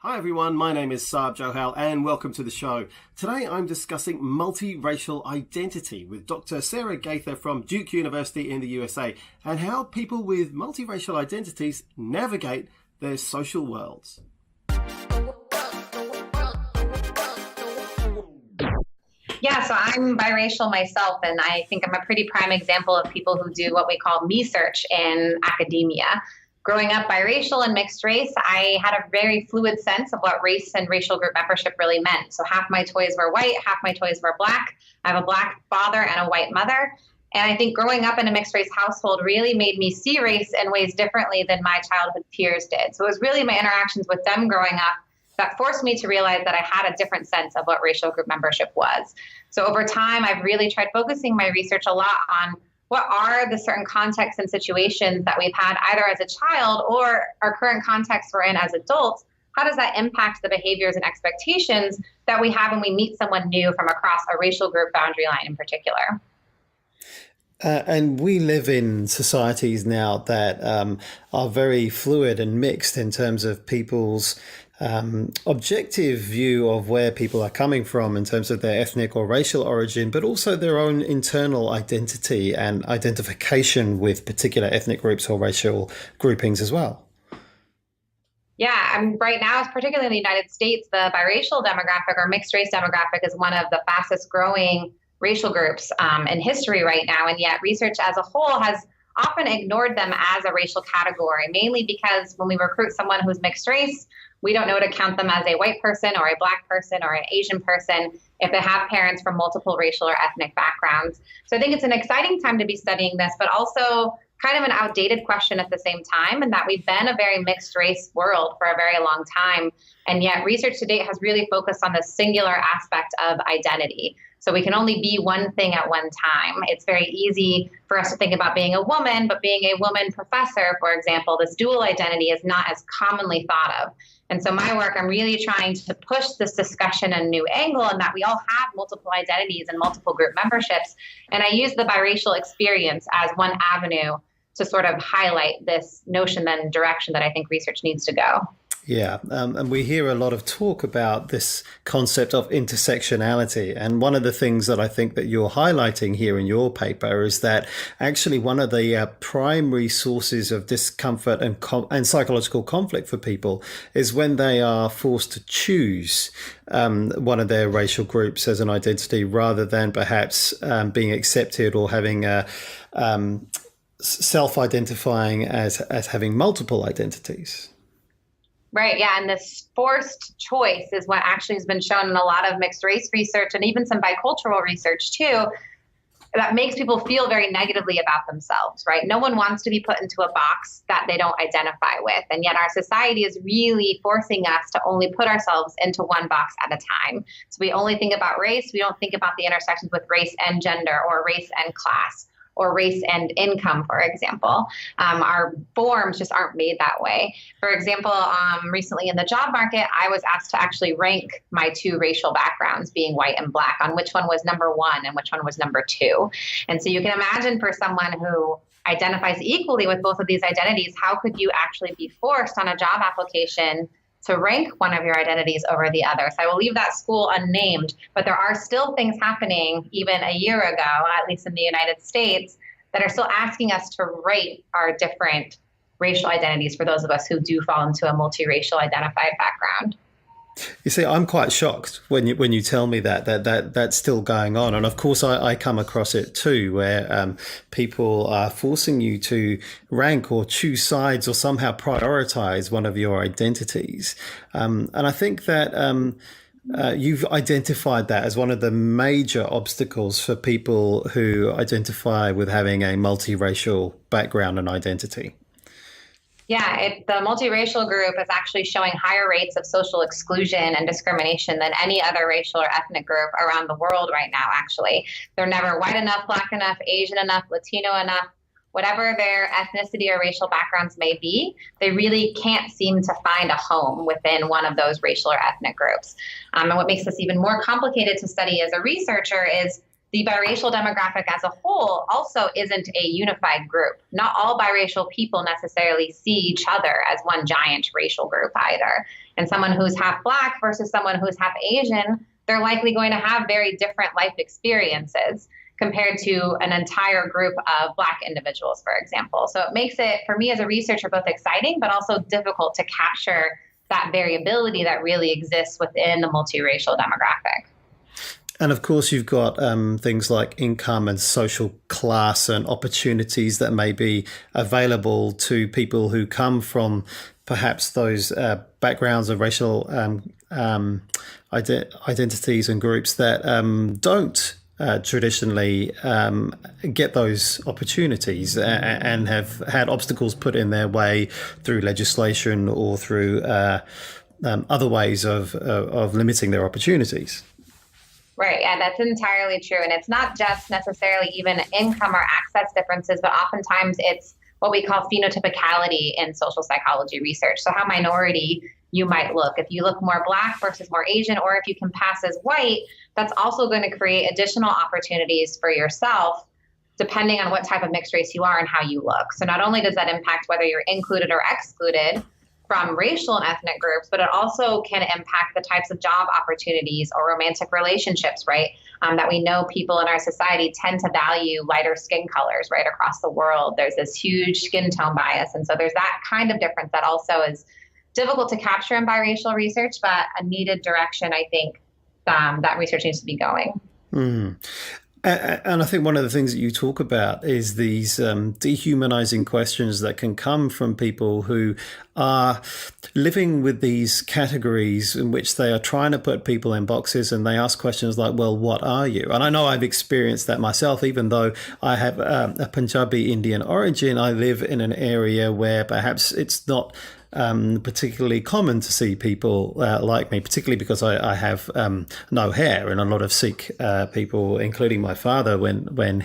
Hi everyone, my name is Sarb, Johal, and welcome to the show. Today I'm discussing multiracial identity with Dr. Sarah Gaither from Duke University in the USA and how people with multiracial identities navigate their social worlds. Yeah, so I'm biracial myself, and I think I'm a pretty prime example of people who do what we call me-search in academia. Growing up biracial and mixed race, I had a very fluid sense of what race and racial group membership really meant. So half my toys were white, half my toys were black. I have a black father and a white mother. And I think growing up in a mixed race household really made me see race in ways differently than my childhood peers did. So it was really my interactions with them growing up that forced me to realize that I had a different sense of what racial group membership was. So over time, I've really tried focusing my research a lot on what are the certain contexts and situations that we've had either as a child or our current context we're in as adults. How does that impact the behaviors and expectations that we have when we meet someone new from across a racial group boundary line in particular? And we live in societies now that are very fluid and mixed in terms of people's objective view of where people are coming from in terms of their ethnic or racial origin, but also their own internal identity and identification with particular ethnic groups or racial groupings as well. Yeah, right now, particularly in the United States, the biracial demographic or mixed race demographic is one of the fastest growing racial groups in history right now. And yet research as a whole has often ignored them as a racial category, mainly because when we recruit someone who's mixed race, we don't know to count them as a white person or a black person or an Asian person if they have parents from multiple racial or ethnic backgrounds. So I think it's an exciting time to be studying this, but also kind of an outdated question at the same time, and that we've been a very mixed race world for a very long time. And yet research to date has really focused on the singular aspect of identity. So we can only be one thing at one time. It's very easy for us to think about being a woman, but being a woman professor, for example, this dual identity is not as commonly thought of. And so my work, I'm really trying to push this discussion a new angle in that we all have multiple identities and multiple group memberships. And I use the biracial experience as one avenue to sort of highlight this notion and direction that I think research needs to go. Yeah, and we hear a lot of talk about this concept of intersectionality. And one of the things that I think that you're highlighting here in your paper is that actually one of the primary sources of discomfort and psychological conflict for people is when they are forced to choose one of their racial groups as an identity rather than perhaps being accepted or having self-identifying as having multiple identities. Right. Yeah. And this forced choice is what actually has been shown in a lot of mixed race research and even some bicultural research, too, that makes people feel very negatively about themselves. Right. No one wants to be put into a box that they don't identify with. And yet our society is really forcing us to only put ourselves into one box at a time. So we only think about race. We don't think about the intersections with race and gender or race and class, or race and income, for example. Our forms just aren't made that way. For example, recently in the job market, I was asked to actually rank my two racial backgrounds, being white and black, on which one was number one and which one was number two. And so you can imagine for someone who identifies equally with both of these identities, how could you actually be forced on a job application to rank one of your identities over the other? So I will leave that school unnamed, but there are still things happening even a year ago, at least in the United States, that are still asking us to rate our different racial identities for those of us who do fall into a multiracial identified background. You see, I'm quite shocked when you tell me that's still going on. And of course, I come across it too, where people are forcing you to rank or choose sides or somehow prioritize one of your identities. And I think that you've identified that as one of the major obstacles for people who identify with having a multiracial background and identity. Yeah, the multiracial group is actually showing higher rates of social exclusion and discrimination than any other racial or ethnic group around the world right now, actually. They're never white enough, black enough, Asian enough, Latino enough. Whatever their ethnicity or racial backgrounds may be, they really can't seem to find a home within one of those racial or ethnic groups. And what makes this even more complicated to study as a researcher is the biracial demographic as a whole also isn't a unified group. Not all biracial people necessarily see each other as one giant racial group either. And someone who's half Black versus someone who's half Asian, they're likely going to have very different life experiences compared to an entire group of Black individuals, for example. So it makes it, for me as a researcher, both exciting, but also difficult to capture that variability that really exists within the multiracial demographic. And of course, you've got things like income and social class and opportunities that may be available to people who come from perhaps those backgrounds of racial identities and groups that don't traditionally get those opportunities and have had obstacles put in their way through legislation or through other ways of limiting their opportunities. Right. Yeah, that's entirely true. And it's not just necessarily even income or access differences, but oftentimes it's what we call phenotypicality in social psychology research. So how minority you might look. If you look more Black versus more Asian, or if you can pass as white, that's also going to create additional opportunities for yourself, depending on what type of mixed race you are and how you look. So not only does that impact whether you're included or excluded from racial and ethnic groups, but it also can impact the types of job opportunities or romantic relationships, right? That we know people in our society tend to value lighter skin colors, right, across the world. There's this huge skin tone bias. And so there's that kind of difference that also is difficult to capture in biracial research, but a needed direction, I think, that research needs to be going. Mm. And I think one of the things that you talk about is these dehumanizing questions that can come from people who are living with these categories in which they are trying to put people in boxes, and they ask questions like, well, what are you? And I know I've experienced that myself. Even though I have a Punjabi Indian origin, I live in an area where perhaps it's not particularly common to see people like me, particularly because I have no hair, and a lot of Sikh people, including my father, when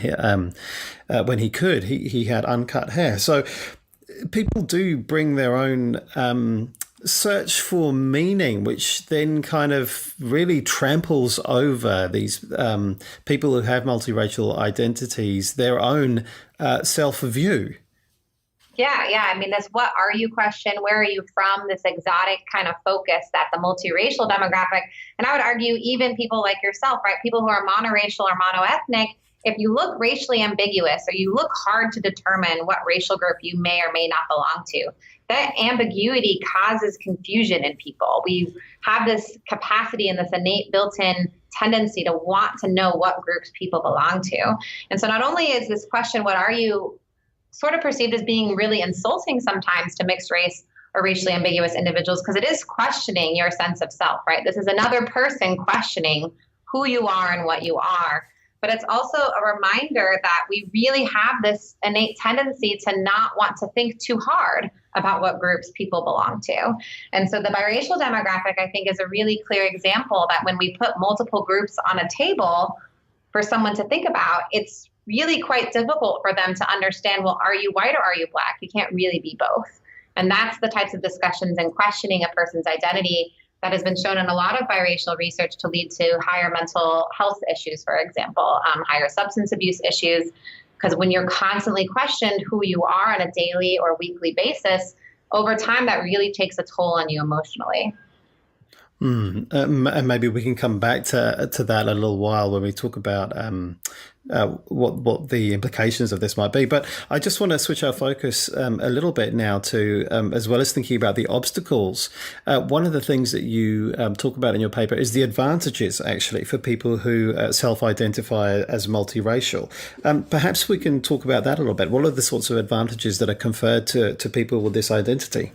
he could, he had uncut hair. So people do bring their own search for meaning, which then kind of really tramples over these people who have multiracial identities, their own self-view. Yeah. I mean, this what are you question, where are you from, this exotic kind of focus that the multiracial demographic, and I would argue even people like yourself, right, people who are monoracial or monoethnic, if you look racially ambiguous or you look hard to determine what racial group you may or may not belong to, that ambiguity causes confusion in people. We have this capacity and this innate built-in tendency to want to know what groups people belong to. And so not only is this question, what are you, sort of perceived as being really insulting sometimes to mixed race or racially ambiguous individuals, because it is questioning your sense of self, right? This is another person questioning who you are and what you are. But it's also a reminder that we really have this innate tendency to not want to think too hard about what groups people belong to. And so the biracial demographic, I think, is a really clear example that when we put multiple groups on a table for someone to think about, it's really quite difficult for them to understand, well, are you white or are you Black? You can't really be both. And that's the types of discussions and questioning a person's identity that has been shown in a lot of biracial research to lead to higher mental health issues, for example, higher substance abuse issues. Because when you're constantly questioned who you are on a daily or weekly basis, over time, that really takes a toll on you emotionally. And maybe we can come back to that in a little while when we talk about what the implications of this might be. But I just want to switch our focus a little bit now to, as well as thinking about the obstacles, one of the things that you talk about in your paper is the advantages, actually, for people who self-identify as multiracial. Perhaps we can talk about that a little bit. What are the sorts of advantages that are conferred to people with this identity?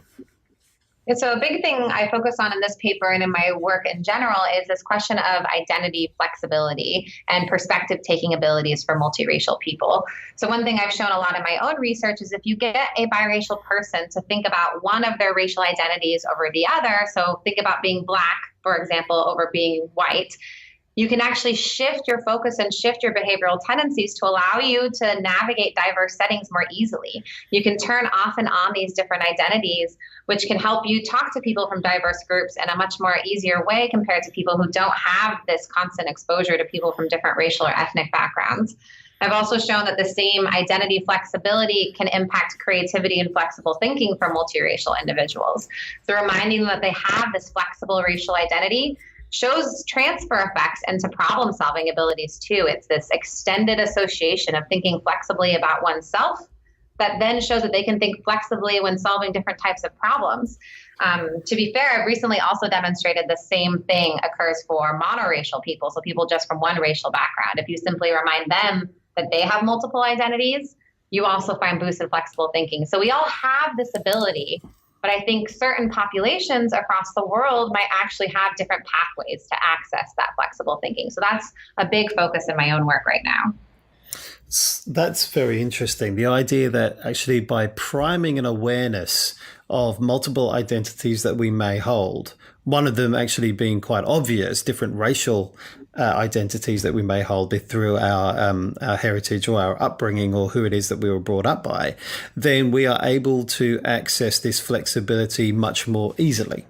And so a big thing I focus on in this paper and in my work in general is this question of identity flexibility and perspective taking abilities for multiracial people. So one thing I've shown a lot in my own research is if you get a biracial person to think about one of their racial identities over the other, so think about being Black, for example, over being white, you can actually shift your focus and shift your behavioral tendencies to allow you to navigate diverse settings more easily. You can turn off and on these different identities, which can help you talk to people from diverse groups in a much more easier way compared to people who don't have this constant exposure to people from different racial or ethnic backgrounds. I've also shown that the same identity flexibility can impact creativity and flexible thinking for multiracial individuals. So reminding them that they have this flexible racial identity shows transfer effects into problem solving abilities too. It's this extended association of thinking flexibly about oneself that then shows that they can think flexibly when solving different types of problems. To be fair, I've recently also demonstrated the same thing occurs for monoracial people, so people just from one racial background. If you simply remind them that they have multiple identities, you also find boosts in flexible thinking. So we all have this ability, but I think certain populations across the world might actually have different pathways to access that flexible thinking. So that's a big focus in my own work right now. That's very interesting. The idea that actually by priming an awareness of multiple identities that we may hold, one of them actually being quite obvious, different racial identities that we may hold through our heritage or our upbringing or who it is that we were brought up by, then we are able to access this flexibility much more easily.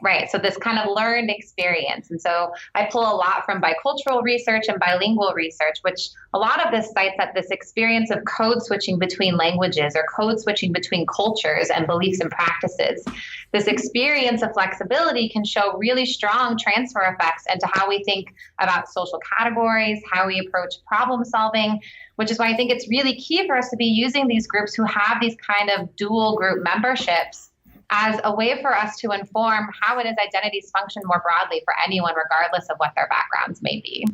Right. So this kind of learned experience. And so I pull a lot from bicultural research and bilingual research, which a lot of this cites that this experience of code switching between languages or code switching between cultures and beliefs and practices. This experience of flexibility can show really strong transfer effects into how we think about social categories, how we approach problem solving, which is why I think it's really key for us to be using these groups who have these kind of dual group memberships as a way for us to inform how it is identities function more broadly for anyone, regardless of what their backgrounds may be.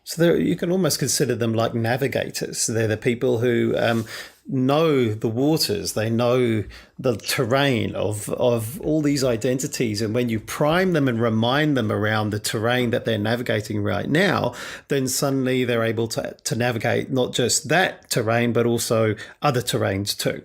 So you can almost consider them like navigators. They're the people who know the waters, they know the terrain of all these identities. And when you prime them and remind them around the terrain that they're navigating right now, then suddenly they're able to navigate not just that terrain, but also other terrains too.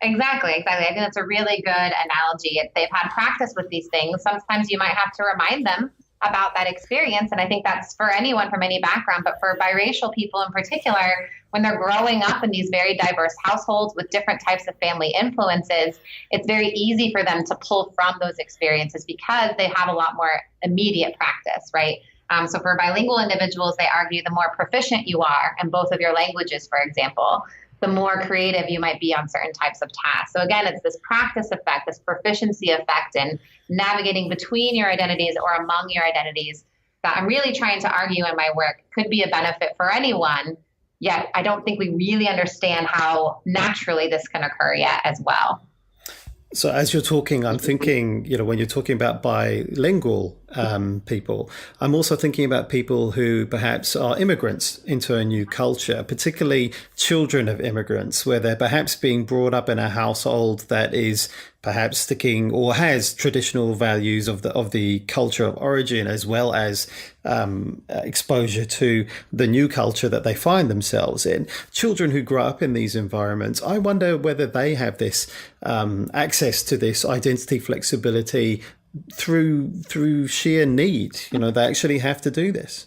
Exactly. I think that's a really good analogy. If they've had practice with these things, sometimes you might have to remind them about that experience. And I think that's for anyone from any background, but for biracial people in particular, when they're growing up in these very diverse households with different types of family influences, it's very easy for them to pull from those experiences because they have a lot more immediate practice, right? So for bilingual individuals, they argue the more proficient you are in both of your languages, for example, the more creative you might be on certain types of tasks. So again, it's this practice effect, this proficiency effect in navigating between your identities or among your identities that I'm really trying to argue in my work could be a benefit for anyone, yet I don't think we really understand how naturally this can occur yet as well. So as you're talking, I'm thinking, when you're talking about bilingual people, I'm also thinking about people who perhaps are immigrants into a new culture, particularly children of immigrants, where they're perhaps being brought up in a household that is perhaps sticking or has traditional values of the culture of origin, as well as exposure to the new culture that they find themselves in. Children who grow up in these environments, I wonder whether they have this access to this identity flexibility through sheer need. They actually have to do this.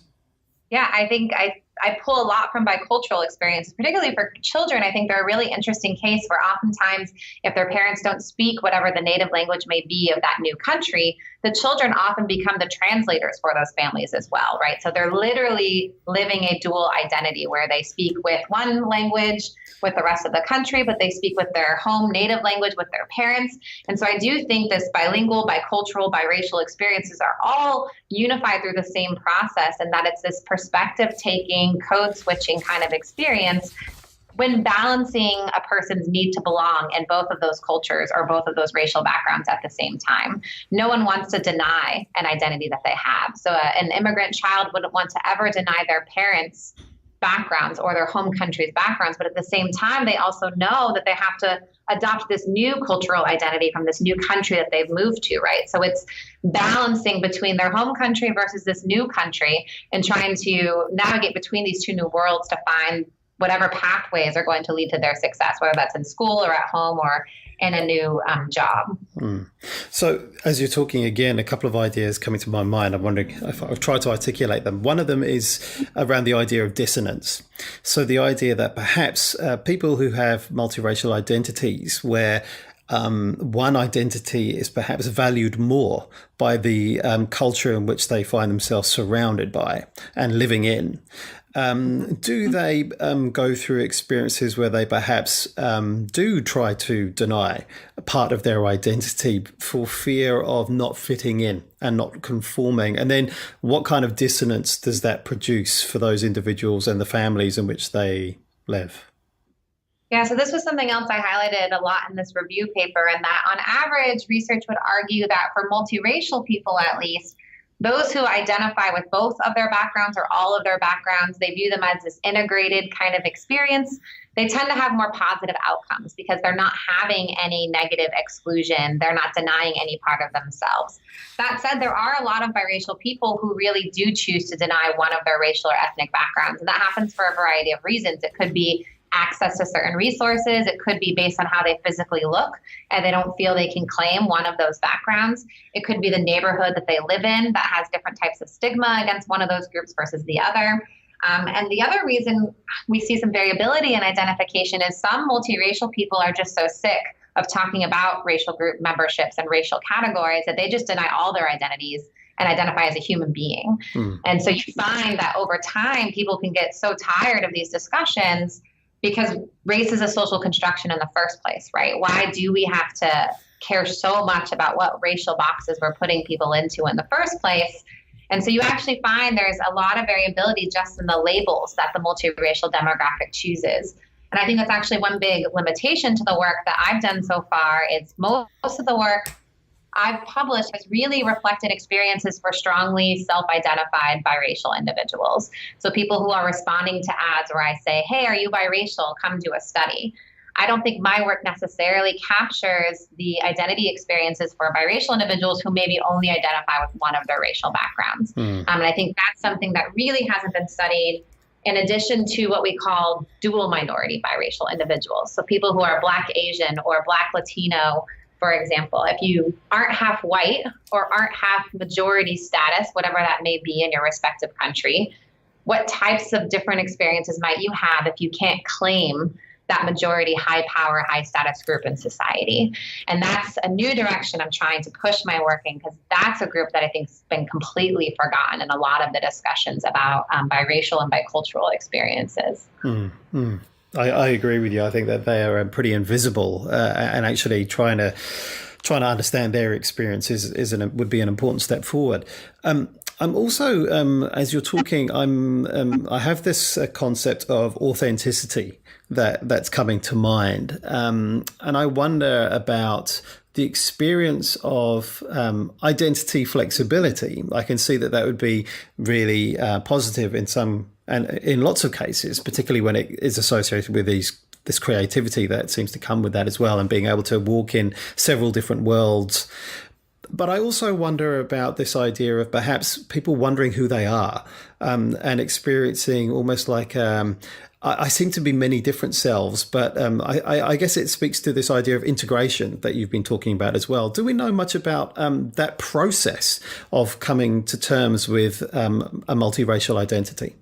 Yeah, I think I pull a lot from bicultural experiences, particularly for children. I think they're a really interesting case where oftentimes if their parents don't speak whatever the native language may be of that new country, the children often become the translators for those families as well, right? So they're literally living a dual identity where they speak with one language with the rest of the country, but they speak with their home native language with their parents. And so I do think this bilingual, bicultural, biracial experiences are all unified through the same process, and that it's this perspective taking, code switching kind of experience when balancing a person's need to belong in both of those cultures or both of those racial backgrounds at the same time. No one wants to deny an identity that they have. So an immigrant child wouldn't want to ever deny their parents' backgrounds or their home country's backgrounds, but at the same time, they also know that they have to adopt this new cultural identity from this new country that they've moved to, right? So it's balancing between their home country versus this new country and trying to navigate between these two new worlds to find whatever pathways are going to lead to their success, whether that's in school or at home or in a new job. So as you're talking again, a couple of ideas coming to my mind. I'm wondering if I've tried to articulate them. One of them is around the idea of dissonance. So the idea that perhaps people who have multiracial identities where one identity is perhaps valued more by the culture in which they find themselves surrounded by and living in. Do they go through experiences where they perhaps do try to deny a part of their identity for fear of not fitting in and not conforming? And then what kind of dissonance does that produce for those individuals and the families in which they live? Yeah, so this was something else I highlighted a lot in this review paper, and that on average, research would argue that for multiracial people, at least, those who identify with both of their backgrounds or all of their backgrounds, they view them as this integrated kind of experience. They tend to have more positive outcomes because they're not having any negative exclusion. They're not denying any part of themselves. That said, there are a lot of biracial people who really do choose to deny one of their racial or ethnic backgrounds. And that happens for a variety of reasons. It could be access to certain resources. It could be based on how they physically look and they don't feel they can claim one of those backgrounds. It could be the neighborhood that they live in that has different types of stigma against one of those groups versus the other. And the other reason we see some variability in identification is some multiracial people are just so sick of talking about racial group memberships and racial categories that they just deny all their identities and identify as a human being. And so you find that over time, people can get so tired of these discussions because race is a social construction in the first place, right? Why do we have to care so much about what racial boxes we're putting people into in the first place? And so you actually find there's a lot of variability just in the labels that the multiracial demographic chooses. And I think that's actually one big limitation to the work that I've done so far. Is most of the work I've published has really reflected experiences for strongly self-identified biracial individuals. So people who are responding to ads where I say, hey, are you biracial? Come do a study. I don't think my work necessarily captures the identity experiences for biracial individuals who maybe only identify with one of their racial backgrounds. And I think that's something that really hasn't been studied in addition to what we call dual minority biracial individuals. So people who are Black Asian or Black Latino, for example. If you aren't half white or aren't half majority status, whatever that may be in your respective country, what types of different experiences might you have if you can't claim that majority high power, high status group in society? And that's a new direction I'm trying to push my work in, because that's a group that I think has been completely forgotten in a lot of the discussions about biracial and bicultural experiences. I agree with you. I think that they are pretty invisible, and actually trying to understand their experiences would be an important step forward. I'm also, as you're talking, I have this concept of authenticity that's coming to mind, and I wonder about the experience of identity flexibility. I can see that would be really positive in some. And in lots of cases, particularly when it is associated with this creativity that seems to come with that as well, and being able to walk in several different worlds. But I also wonder about this idea of perhaps people wondering who they are, and experiencing almost like I seem to be many different selves, but I guess it speaks to this idea of integration that you've been talking about as well. Do we know much about that process of coming to terms with a multiracial identity?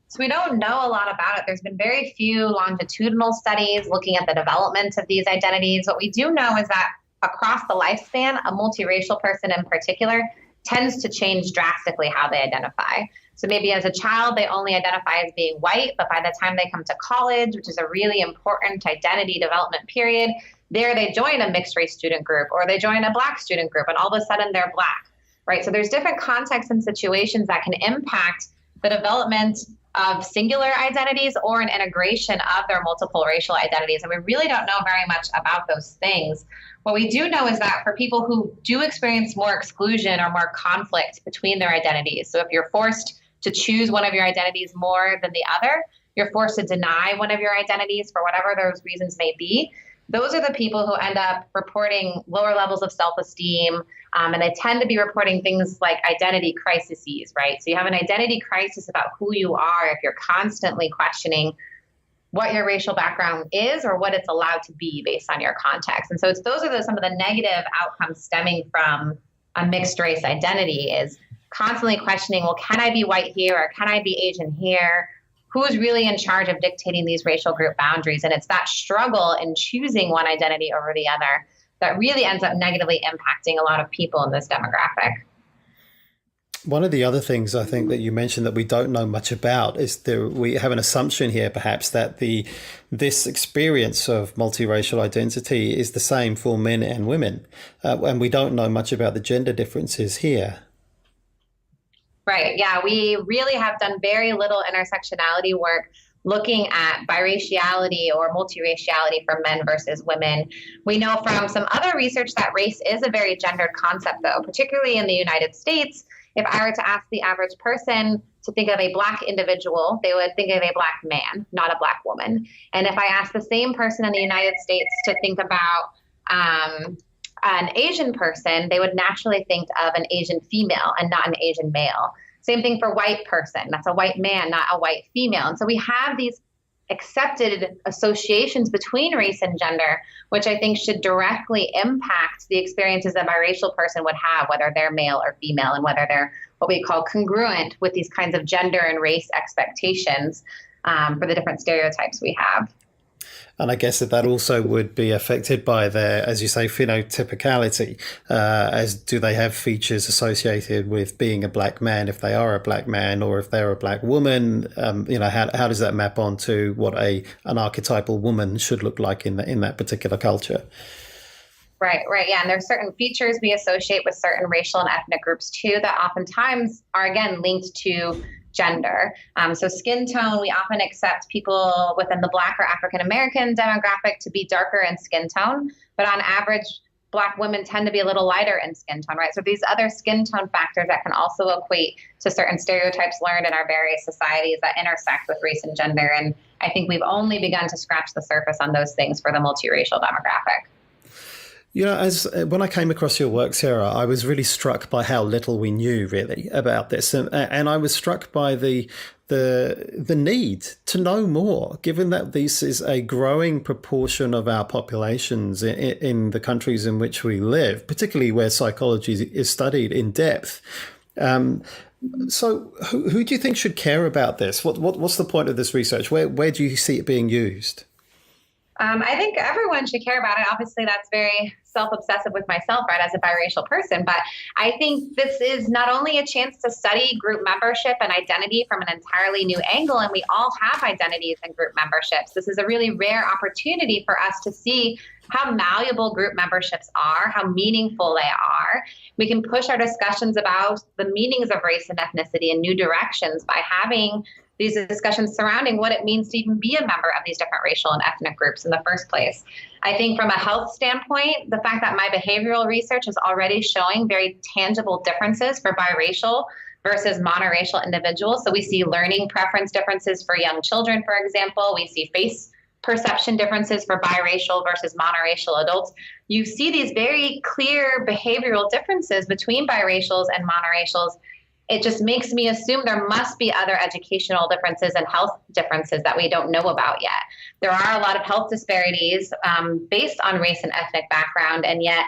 So we don't know a lot about it. There's been very few longitudinal studies looking at the development of these identities. What we do know is that across the lifespan, a multiracial person in particular tends to change drastically how they identify. So maybe as a child, they only identify as being white, but by the time they come to college, which is a really important identity development period, there they join a mixed race student group, or they join a Black student group, and all of a sudden they're Black, right? So there's different contexts and situations that can impact the development of singular identities or an integration of their multiple racial identities. And we really don't know very much about those things. What we do know is that for people who do experience more exclusion or more conflict between their identities, so if you're forced to choose one of your identities more than the other, you're forced to deny one of your identities for whatever those reasons may be, those are the people who end up reporting lower levels of self-esteem, and they tend to be reporting things like identity crises, right? So you have an identity crisis about who you are if you're constantly questioning what your racial background is or what it's allowed to be based on your context. And so those are some of the negative outcomes stemming from a mixed race identity, is constantly questioning, well, can I be white here, or can I be Asian here? who's really in charge of dictating these racial group boundaries. And it's that struggle in choosing one identity over the other that really ends up negatively impacting a lot of people in this demographic. One of the other things I think that you mentioned that we don't know much about is we have an assumption here, perhaps, that this experience of multiracial identity is the same for men and women, and we don't know much about the gender differences here. Right. Yeah, we really have done very little intersectionality work looking at biraciality or multiraciality for men versus women. We know from some other research that race is a very gendered concept, though, particularly in the United States. If I were to ask the average person to think of a Black individual, they would think of a Black man, not a Black woman. And if I ask the same person in the United States to think about an Asian person, they would naturally think of an Asian female and not an Asian male. Same thing for white person. That's a white man, not a white female. And so we have these accepted associations between race and gender, which I think should directly impact the experiences a biracial person would have, whether they're male or female, and whether they're what we call congruent with these kinds of gender and race expectations for the different stereotypes we have. And I guess that also would be affected by their, as you say, phenotypicality, as do they have features associated with being a Black man if they are a Black man, or if they're a Black woman? How does that map onto what an archetypal woman should look like in that particular culture? Right, yeah. And there's certain features we associate with certain racial and ethnic groups too that oftentimes are, again, linked to gender. So skin tone, we often accept people within the Black or African American demographic to be darker in skin tone, but on average, Black women tend to be a little lighter in skin tone, right? So these other skin tone factors that can also equate to certain stereotypes learned in our various societies that intersect with race and gender. And I think we've only begun to scratch the surface on those things for the multiracial demographic. You know, when I came across your work, Sarah, I was really struck by how little we knew really about this, and I was struck by the need to know more, given that this is a growing proportion of our populations in the countries in which we live, particularly where psychology is studied in depth. So, who do you think should care about this? What's the point of this research? Where do you see it being used? I think everyone should care about it. Obviously, that's very self-obsessive with myself, right, as a biracial person. But I think this is not only a chance to study group membership and identity from an entirely new angle, and we all have identities and group memberships. This is a really rare opportunity for us to see how malleable group memberships are, how meaningful they are. We can push our discussions about the meanings of race and ethnicity in new directions by having these discussions surrounding what it means to even be a member of these different racial and ethnic groups in the first place. I think from a health standpoint, the fact that my behavioral research is already showing very tangible differences for biracial versus monoracial individuals. So we see learning preference differences for young children, for example. We see face perception differences for biracial versus monoracial adults. You see these very clear behavioral differences between biracials and monoracials. It just makes me assume there must be other educational differences and health differences that we don't know about yet. There are a lot of health disparities based on race and ethnic background, and yet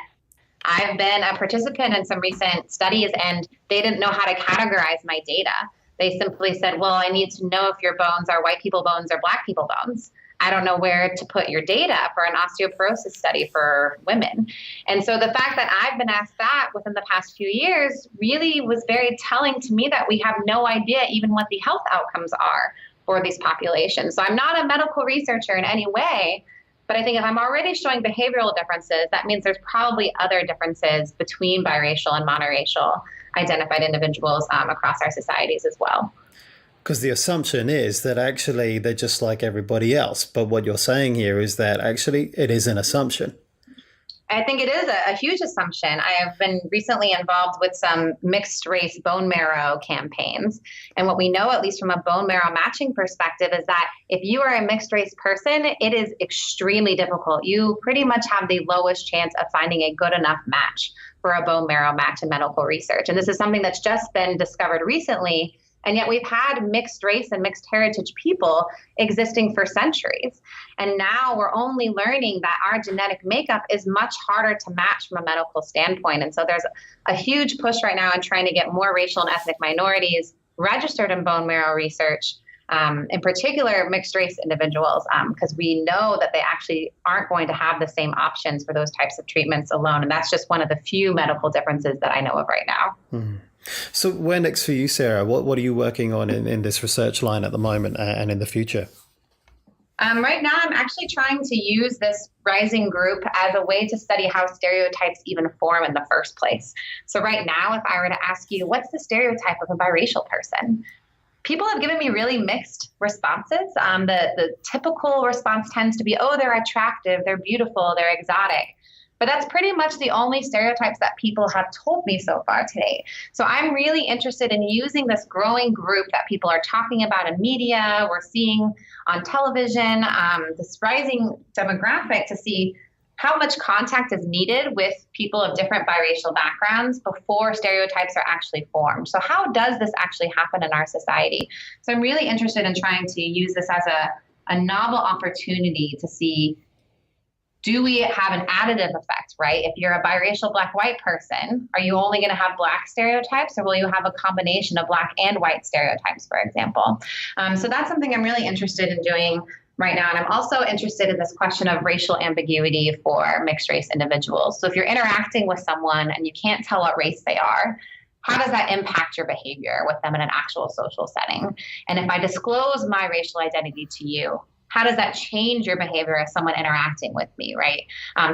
I've been a participant in some recent studies and they didn't know how to categorize my data. They simply said, well, I need to know if your bones are white people bones or Black people bones. I don't know where to put your data for an osteoporosis study for women. And so the fact that I've been asked that within the past few years really was very telling to me that we have no idea even what the health outcomes are for these populations. So I'm not a medical researcher in any way, but I think if I'm already showing behavioral differences, that means there's probably other differences between biracial and monoracial identified individuals across our societies as well. Because the assumption is that actually they're just like everybody else. But what you're saying here is that actually it is an assumption. I think it is a huge assumption. I have been recently involved with some mixed race bone marrow campaigns. And what we know, at least from a bone marrow matching perspective, is that if you are a mixed race person, it is extremely difficult. You pretty much have the lowest chance of finding a good enough match for a bone marrow match in medical research. And this is something that's just been discovered recently. And yet we've had mixed race and mixed heritage people existing for centuries. And now we're only learning that our genetic makeup is much harder to match from a medical standpoint. And so there's a huge push right now in trying to get more racial and ethnic minorities registered in bone marrow research in particular mixed race individuals, because we know that they actually aren't going to have the same options for those types of treatments alone. And that's just one of the few medical differences that I know of right now. Mm. So where next for you, Sarah? What are you working on in this research line at the moment and in the future? Right now, I'm actually trying to use this rising group as a way to study how stereotypes even form in the first place. So right now, if I were to ask you, what's the stereotype of a biracial person? People have given me really mixed responses. The typical response tends to be, oh, they're attractive, they're beautiful, they're exotic. But that's pretty much the only stereotypes that people have told me so far today. So I'm really interested in using this growing group that people are talking about in media, we're seeing on television, this rising demographic, to see how much contact is needed with people of different biracial backgrounds before stereotypes are actually formed. So how does this actually happen in our society? So I'm really interested in trying to use this as a novel opportunity to see, do we have an additive effect, right? If you're a biracial Black-white person, are you only going to have Black stereotypes, or will you have a combination of Black and white stereotypes, for example? So that's something I'm really interested in doing right now. And I'm also interested in this question of racial ambiguity for mixed race individuals. So if you're interacting with someone and you can't tell what race they are, how does that impact your behavior with them in an actual social setting? And if I disclose my racial identity to you, how does that change your behavior as someone interacting with me, right?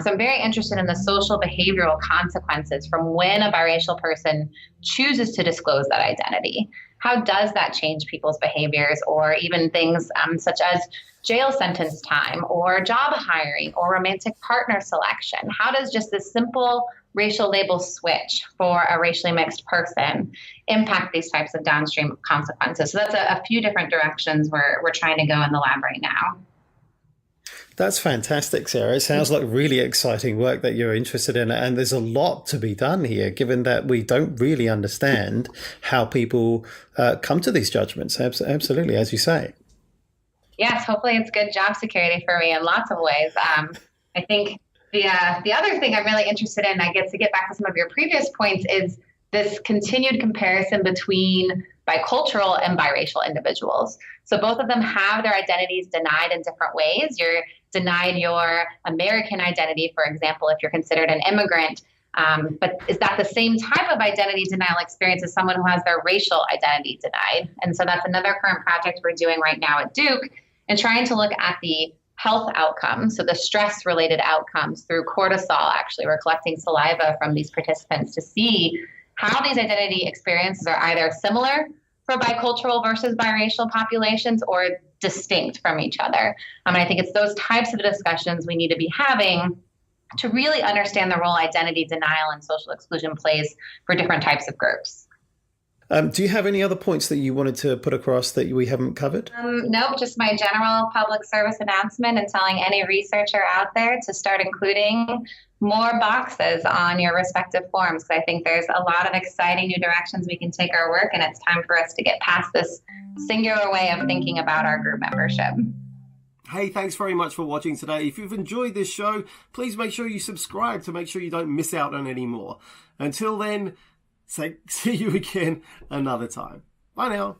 So I'm very interested in the social behavioral consequences from when a biracial person chooses to disclose that identity. How does that change people's behaviors, or even things such as jail sentence time or job hiring or romantic partner selection? How does just this simple racial label switch for a racially mixed person impact these types of downstream consequences? So that's a few different directions we're trying to go in the lab right now. That's fantastic, Sarah. It sounds like really exciting work that you're interested in. And there's a lot to be done here, given that we don't really understand how people come to these judgments. Absolutely, as you say. Yes, hopefully it's good job security for me in lots of ways. I think the other thing I'm really interested in, I guess, to get back to some of your previous points, is this continued comparison between bicultural and biracial individuals. So both of them have their identities denied in different ways. You're denied your American identity, for example, if you're considered an immigrant. But is that the same type of identity denial experience as someone who has their racial identity denied? And so that's another current project we're doing right now at Duke, and trying to look at the health outcomes, so the stress-related outcomes through cortisol. Actually, we're collecting saliva from these participants to see how these identity experiences are either similar for bicultural versus biracial populations or distinct from each other. And I think it's those types of discussions we need to be having to really understand the role identity denial and social exclusion plays for different types of groups. Do you have any other points that you wanted to put across that we haven't covered? Nope, just my general public service announcement and telling any researcher out there to start including more boxes on your respective forms, because I think there's a lot of exciting new directions we can take our work, and it's time for us to get past this singular way of thinking about our group membership. Hey, thanks very much for watching today. If you've enjoyed this show, please make sure you subscribe to make sure you don't miss out on any more. Until then, see you again another time. Bye now.